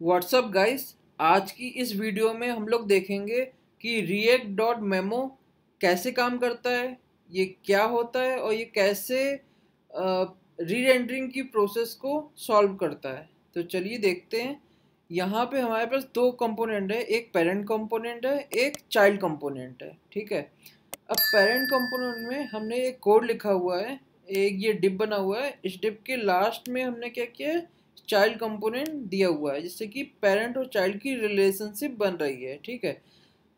WhatsApp guys, आज की इस वीडियो में हम लोग देखेंगे कि रिएक्ट डॉट मेमो कैसे काम करता है, ये क्या होता है और ये कैसे री रेंडरिंग की प्रोसेस को सॉल्व करता है। तो चलिए देखते हैं। यहाँ पे हमारे पास दो कंपोनेंट है, एक पेरेंट कंपोनेंट है, एक चाइल्ड कंपोनेंट है। ठीक है, अब पेरेंट कंपोनेंट में हमने एक कोड लिखा हुआ है, एक ये डिप बना हुआ है। इस डिप के लास्ट में हमने क्या किया है, चाइल्ड कंपोनेंट दिया हुआ है, जिससे कि पेरेंट और चाइल्ड की रिलेशनशिप बन रही है। ठीक है,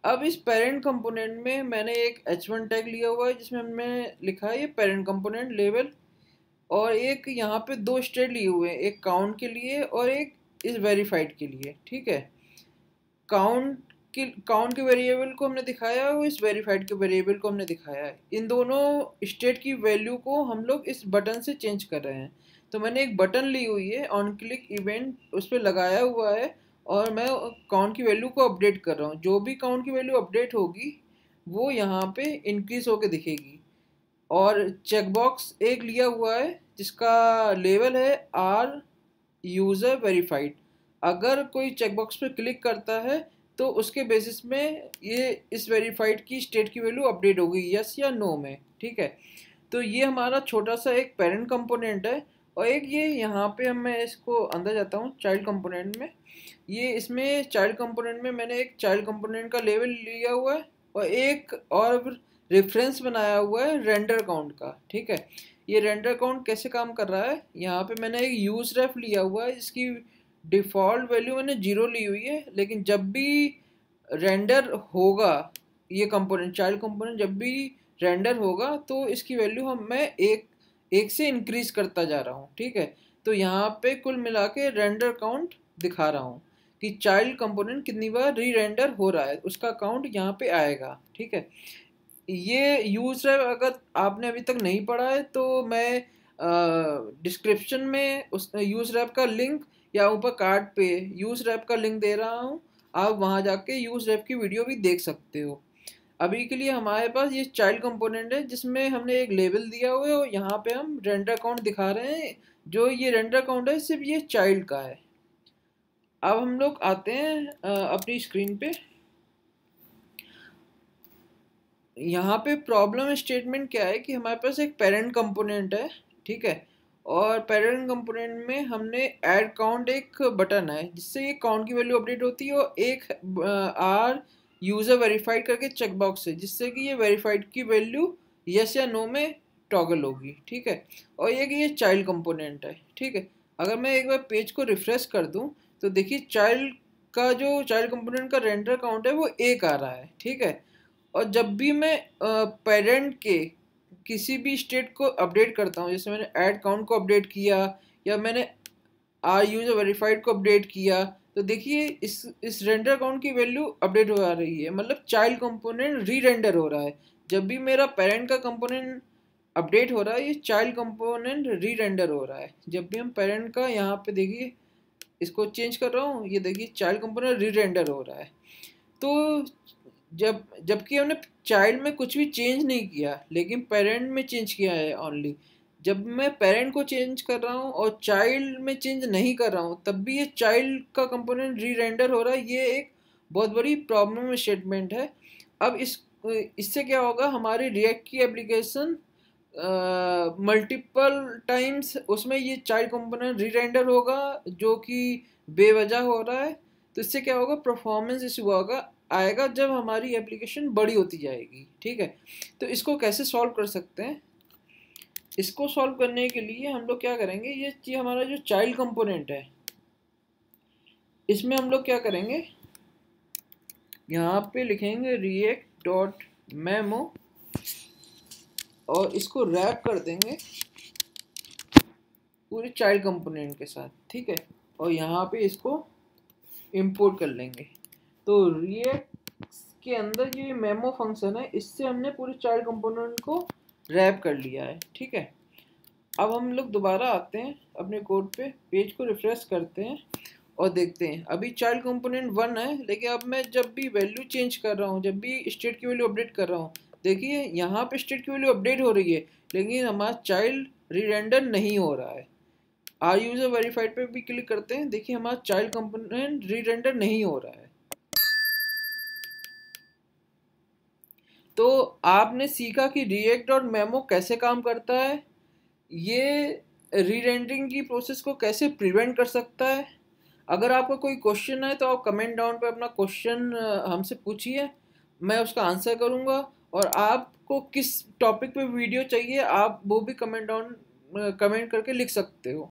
अब इस पेरेंट कंपोनेंट में मैंने एक h1 टैग लिया हुआ है, जिसमें हमने लिखा है ये पेरेंट कंपोनेंट लेवल, और एक यहाँ पे दो स्टेट लिए हुए हैं, एक काउंट के लिए और एक इस वेरीफाइड के लिए। ठीक है, काउंट के वेरिएबल को हमने दिखाया है और इस वेरीफाइड के वेरिएबल को हमने दिखाया है। इन दोनों स्टेट की वैल्यू को हम लोग इस बटन से चेंज कर रहे हैं। तो मैंने एक बटन ली हुई है, ऑन क्लिक इवेंट उस पर लगाया हुआ है, और मैं काउंट की वैल्यू को अपडेट कर रहा हूँ। जो भी काउंट की वैल्यू अपडेट होगी वो यहाँ पे इंक्रीज होकर दिखेगी। और चेकबॉक्स एक लिया हुआ है जिसका लेवल है आर यूज़र वेरीफाइड। अगर कोई चेकबॉक्स पर क्लिक करता है तो उसके बेसिस में ये इस वेरीफाइड की स्टेट की वैल्यू अपडेट होगी, यस या नो में। ठीक है, तो ये हमारा छोटा सा एक पेरेंट कंपोनेंट है। और एक ये यहाँ पे मैं इसको अंदर जाता हूँ चाइल्ड कंपोनेंट में। ये इसमें चाइल्ड कंपोनेंट में मैंने एक चाइल्ड कंपोनेंट का लेवल लिया हुआ है और एक और रेफरेंस बनाया हुआ है रेंडर काउंट का। ठीक है, ये रेंडर काउंट कैसे काम कर रहा है, यहाँ पे मैंने एक यूज रेफ लिया हुआ है जिसकी डिफ़ॉल्ट वैल्यू मैंने 0 ली हुई है। लेकिन जब भी रेंडर होगा ये कंपोनेंट, चाइल्ड कंपोनेंट जब भी रेंडर होगा तो इसकी वैल्यू मैं एक से इंक्रीज करता जा रहा हूँ। ठीक है, तो यहाँ पे कुल मिला के रेंडर काउंट दिखा रहा हूँ कि चाइल्ड कंपोनेंट कितनी बार री रेंडर हो रहा है, उसका काउंट यहाँ पे आएगा। ठीक है, ये यूज रैप अगर आपने अभी तक नहीं पढ़ा है तो मैं डिस्क्रिप्शन में उस यूज रैप का लिंक या ऊपर कार्ड पे यूज रैप का लिंक दे रहा हूँ, आप वहाँ जाके यूज रैप की वीडियो भी देख सकते हो। अभी के लिए हमारे पास ये चाइल्ड कंपोनेंट है जिसमें हमने एक लेवल दिया हुआ है और यहाँ पे हम रेंडर काउंट दिखा रहे हैं। जो ये रेंडर काउंट है सिर्फ ये चाइल्ड का है। अब हम लोग आते हैं अपनी स्क्रीन पे। यहाँ पे प्रॉब्लम स्टेटमेंट क्या है कि हमारे पास एक पेरेंट कंपोनेंट है। ठीक है, और पेरेंट कंपोनेंट में हमने ऐड काउंट एक बटन है जिससे ये काउंट की वैल्यू अपडेट होती है, और एक आर यूज़र वेरीफाइड करके चेकबॉक्स है जिससे कि ये वेरीफाइड की वैल्यू यस या नो में टॉगल होगी। ठीक है, और ये चाइल्ड कंपोनेंट है। ठीक है, अगर मैं एक बार पेज को रिफ्रेश कर दूँ तो देखिए चाइल्ड कंपोनेंट का रेंडर काउंट है वो 1 आ रहा है। ठीक है, और जब भी मैं पेरेंट के किसी भी स्टेट को अपडेट करता हूँ, जैसे मैंने ऐड काउंट को अपडेट किया या मैंने आर यूजर वेरीफाइड को अपडेट किया, तो देखिए इस रेंडर काउंट की वैल्यू अपडेट हो रही है, मतलब चाइल्ड कंपोनेंट री रेंडर हो रहा है। जब भी मेरा पेरेंट का कंपोनेंट अपडेट हो रहा है, ये चाइल्ड कंपोनेंट री रेंडर हो रहा है। जब भी हम पेरेंट का यहाँ पे देखिए इसको चेंज कर रहा हूँ, ये देखिए चाइल्ड कंपोनेंट री रेंडर हो रहा है। तो जबकि हमने चाइल्ड में कुछ भी चेंज नहीं किया, लेकिन पेरेंट में चेंज किया है ओनली। जब मैं पेरेंट को चेंज कर रहा हूँ और चाइल्ड में चेंज नहीं कर रहा हूँ, तब भी ये चाइल्ड का कंपोनेंट री रेंडर हो रहा है। ये एक बहुत बड़ी प्रॉब्लम स्टेटमेंट है। अब इससे क्या होगा, हमारी रिएक्ट की एप्लीकेशन मल्टीपल टाइम्स उसमें ये चाइल्ड कंपोनेंट री रेंडर होगा जो कि बेवजह हो रहा है। तो इससे क्या होगा, परफॉर्मेंस इशू आएगा जब हमारी एप्लीकेशन बड़ी होती जाएगी। ठीक है, तो इसको कैसे सॉल्व कर सकते हैं, इसको सॉल्व करने के लिए हम लोग क्या करेंगे, ये हमारा जो चाइल्ड कंपोनेंट है इसमें हम लोग क्या करेंगे, यहाँ पे लिखेंगे रिएक्ट डॉट मेमो और इसको रैप कर देंगे पूरे चाइल्ड कंपोनेंट के साथ। ठीक है, और यहाँ पे इसको इंपोर्ट कर लेंगे। तो रिएक्ट के अंदर जो ये मेमो फंक्शन है, इससे हमने पूरे चाइल्ड कंपोनेंट को रैप कर लिया है। ठीक है, अब हम लोग दोबारा आते हैं अपने कोड पे, पेज को रिफ्रेश करते हैं और देखते हैं। अभी चाइल्ड कंपोनेंट 1 है, लेकिन अब मैं जब भी वैल्यू चेंज कर रहा हूँ, जब भी स्टेट की वैल्यू अपडेट कर रहा हूँ, देखिए यहाँ पे स्टेट की वैल्यू अपडेट हो रही है, लेकिन हमारा चाइल्ड री रेंडर नहीं हो रहा है। आर यूजर वेरीफाइड पे भी क्लिक करते हैं, देखिए हमारा चाइल्ड कंपोनेंट री रेंडर नहीं हो रहा है। तो आपने सीखा कि रिएक्ट और मेमो कैसे काम करता है, ये री रेंडरिंग की प्रोसेस को कैसे प्रिवेंट कर सकता है। अगर आपका कोई क्वेश्चन है तो आप कमेंट डाउन पे अपना क्वेश्चन हमसे पूछिए, मैं उसका आंसर करूँगा। और आपको किस टॉपिक पे वीडियो चाहिए आप वो भी कमेंट करके लिख सकते हो।